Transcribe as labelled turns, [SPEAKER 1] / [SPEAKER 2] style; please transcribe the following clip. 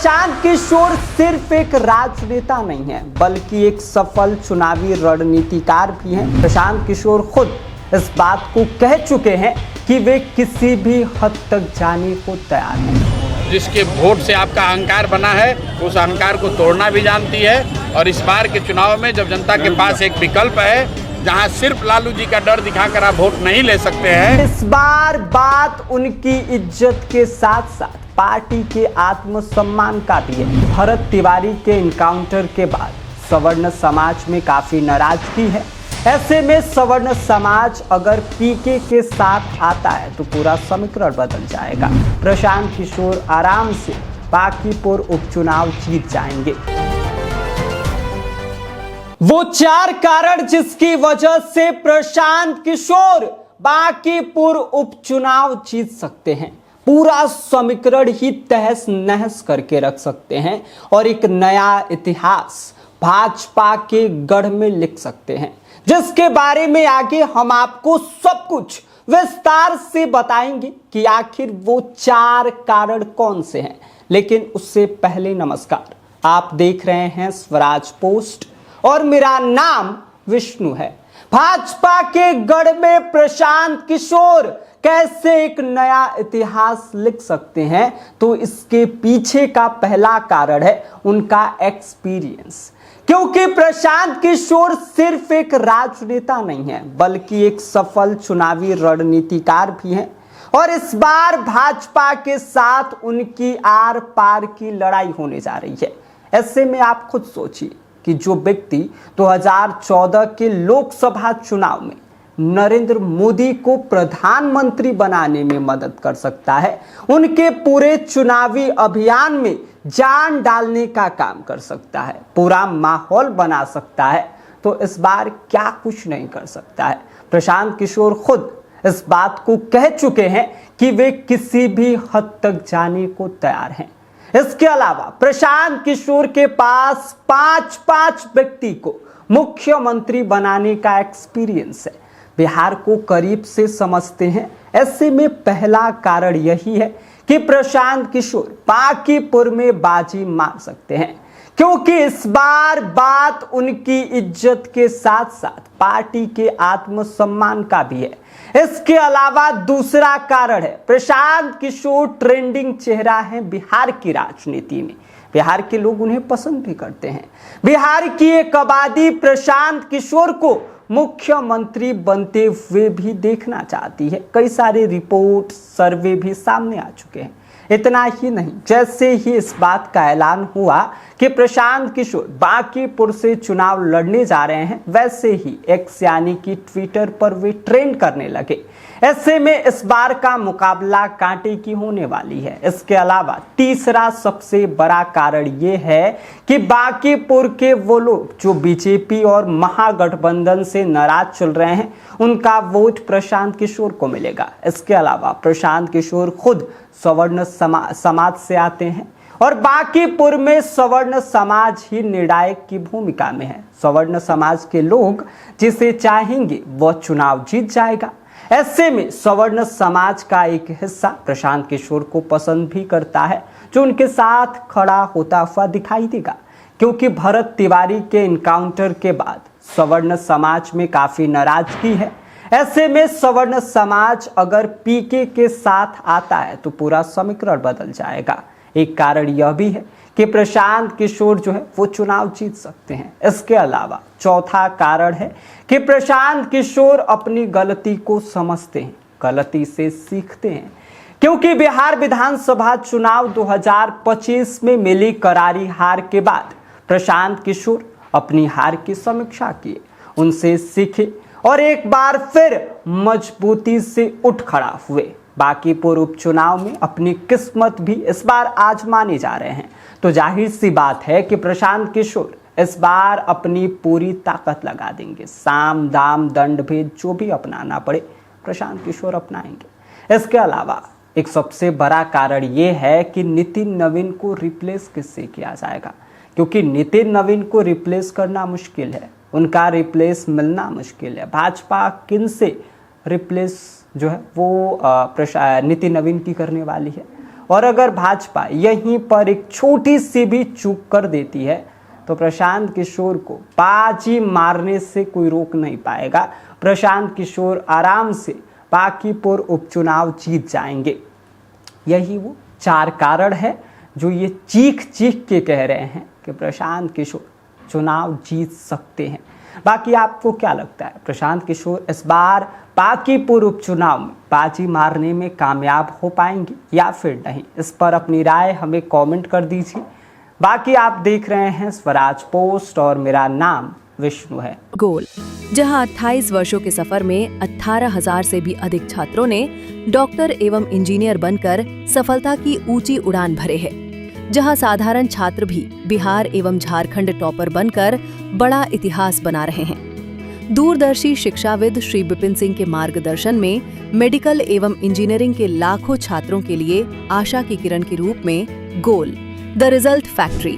[SPEAKER 1] प्रशांत किशोर सिर्फ एक राजनेता नहीं है बल्कि एक सफल चुनावी रणनीतिकार भी हैं। प्रशांत किशोर खुद इस बात को कह चुके हैं कि वे किसी भी हद तक जाने को तैयार हैं।
[SPEAKER 2] जिसके वोट से आपका अहंकार बना है उस अहंकार को तोड़ना भी जानती है। और इस बार के चुनाव में जब जनता के पास एक विकल्प है जहां सिर्फ लालू जी का डर दिखाकर आप वोट नहीं ले सकते हैं,
[SPEAKER 1] इस बार बात उनकी इज्जत के साथ साथ पार्टी के आत्मसम्मान का भी है। भरत तिवारी के इनकाउंटर के बाद सवर्ण समाज में काफी नाराजगी है। ऐसे में सवर्ण समाज अगर पीके के साथ आता है तो पूरा समीकरण बदल जाएगा। प्रशांत किशोर आराम से बांकीपुर उपचुनाव जीत जाएंगे। वो 4 कारण जिसकी वजह से प्रशांत किशोर बांकीपुर उपचुनाव जीत सकते हैं, पूरा समीकरण ही तहस नहस करके रख सकते हैं और एक नया इतिहास भाजपा के गढ़ में लिख सकते हैं, जिसके बारे में आगे हम आपको सब कुछ विस्तार से बताएंगे कि आखिर वो 4 कारण कौन से हैं। लेकिन उससे पहले नमस्कार, आप देख रहे हैं स्वराज पोस्ट और मेरा नाम विष्णु है। भाजपा के गढ़ में प्रशांत किशोर कैसे एक नया इतिहास लिख सकते हैं, तो इसके पीछे का पहला कारण है उनका एक्सपीरियंस। क्योंकि प्रशांत किशोर सिर्फ एक राजनेता नहीं है बल्कि एक सफल चुनावी रणनीतिकार भी हैं और इस बार भाजपा के साथ उनकी आर पार की लड़ाई होने जा रही है। ऐसे में आप खुद सोचिए कि जो व्यक्ति 2014 के लोकसभा चुनाव में नरेंद्र मोदी को प्रधानमंत्री बनाने में मदद कर सकता है, उनके पूरे चुनावी अभियान में जान डालने का काम कर सकता है, पूरा माहौल बना सकता है, तो इस बार क्या कुछ नहीं कर सकता है। प्रशांत किशोर खुद इस बात को कह चुके हैं कि वे किसी भी हद तक जाने को तैयार हैं। इसके अलावा प्रशांत किशोर के पास 5 व्यक्ति को मुख्यमंत्री बनाने का एक्सपीरियंस है, बिहार को करीब से समझते हैं। ऐसे में पहला कारण यही है कि प्रशांत किशोर बांकीपुर में बाजी मार सकते हैं, क्योंकि इस बार बात उनकी इज्जत के साथ साथ पार्टी के आत्मसम्मान का भी है। इसके अलावा दूसरा कारण है प्रशांत किशोर ट्रेंडिंग चेहरा है बिहार की राजनीति में। बिहार के लोग उन्हें पसंद भी करते हैं। बिहार की एक आबादी प्रशांत किशोर को मुख्यमंत्री बनते हुए भी देखना चाहती है। कई सारे रिपोर्ट सर्वे भी सामने आ चुके हैं। इतना ही नहीं, जैसे ही इस बात का ऐलान हुआ कि प्रशांत किशोर बांकीपुर से चुनाव लड़ने जा रहे हैं, वैसे ही एक्स यानी कि ट्विटर पर वे ट्रेंड करने लगे। ऐसे में इस बार का मुकाबला कांटे की होने वाली है। इसके अलावा तीसरा सबसे बड़ा कारण ये है कि बांकीपुर के वो लोग जो बीजेपी और महागठबंधन से नाराज चल रहे हैं, उनका वोट प्रशांत किशोर को मिलेगा। इसके अलावा प्रशांत किशोर खुद सवर्ण समाज से आते हैं और बांकीपुर में सवर्ण समाज ही निर्णायक की भूमिका में है। सवर्ण समाज के लोग जिसे चाहेंगे वह चुनाव जीत जाएगा। ऐसे में सवर्ण समाज का एक हिस्सा प्रशांत किशोर को पसंद भी करता है, जो उनके साथ खड़ा होता हुआ दिखाई देगा। क्योंकि भरत तिवारी के इनकाउंटर के बाद सवर्ण समाज में काफी नाराजगी है। ऐसे में सवर्ण समाज अगर पीके के साथ आता है तो पूरा समीकरण बदल जाएगा। एक कारण यह भी है कि प्रशांत किशोर जो है वो चुनाव जीत सकते हैं। इसके अलावा चौथा कारण है कि प्रशांत किशोर अपनी गलती को समझते हैं, गलती से सीखते हैं। क्योंकि बिहार विधानसभा चुनाव 2025 में मिली करारी हार के बाद प्रशांत किशोर अपनी हार की समीक्षा किए, उनसे सीखे और एक बार फिर मजबूती से उठ खड़ा हुए। बांकीपुर उपचुनाव में अपनी किस्मत भी इस बार आजमाने जा रहे हैं। तो जाहिर सी बात है कि प्रशांत किशोर इस बार अपनी पूरी ताकत लगा देंगे। साम दाम दंड भेद जो भी अपनाना पड़े प्रशांत किशोर अपनाएंगे। इसके अलावा एक सबसे बड़ा कारण ये है कि नितिन नवीन को रिप्लेस किससे किया जाएगा, क्योंकि नितिन नवीन को रिप्लेस करना मुश्किल है, उनका रिप्लेस मिलना मुश्किल है। भाजपा किन से रिप्लेस जो है वो नितिन नवीन की करने वाली है, और अगर भाजपा यहीं पर एक छोटी सी भी चूक कर देती है तो प्रशांत किशोर को बाजी मारने से कोई रोक नहीं पाएगा। प्रशांत किशोर आराम से बांकीपुर उपचुनाव जीत जाएंगे। यही वो 4 कारण है जो ये चीख चीख के कह रहे हैं कि प्रशांत किशोर चुनाव जीत सकते हैं। बाकी आपको क्या लगता है, प्रशांत किशोर इस बार बांकीपुर उपचुनाव में बाजी मारने में कामयाब हो पाएंगे या फिर नहीं? इस पर अपनी राय हमें कमेंट कर दीजिए। बाकी आप देख रहे हैं स्वराज पोस्ट और मेरा नाम विष्णु है।
[SPEAKER 3] गोल, जहां 28 वर्षों के सफर में 18,000 से भी अधिक छात्रों ने डॉक्टर एवं इंजीनियर बनकर सफलता की ऊंची उड़ान भरे है, जहां साधारण छात्र भी बिहार एवं झारखंड टॉपर बनकर बड़ा इतिहास बना रहे हैं। दूरदर्शी शिक्षाविद श्री विपिन सिंह के मार्गदर्शन में मेडिकल एवं इंजीनियरिंग के लाखों छात्रों के लिए आशा की किरण के रूप में गोल, द रिजल्ट फैक्ट्री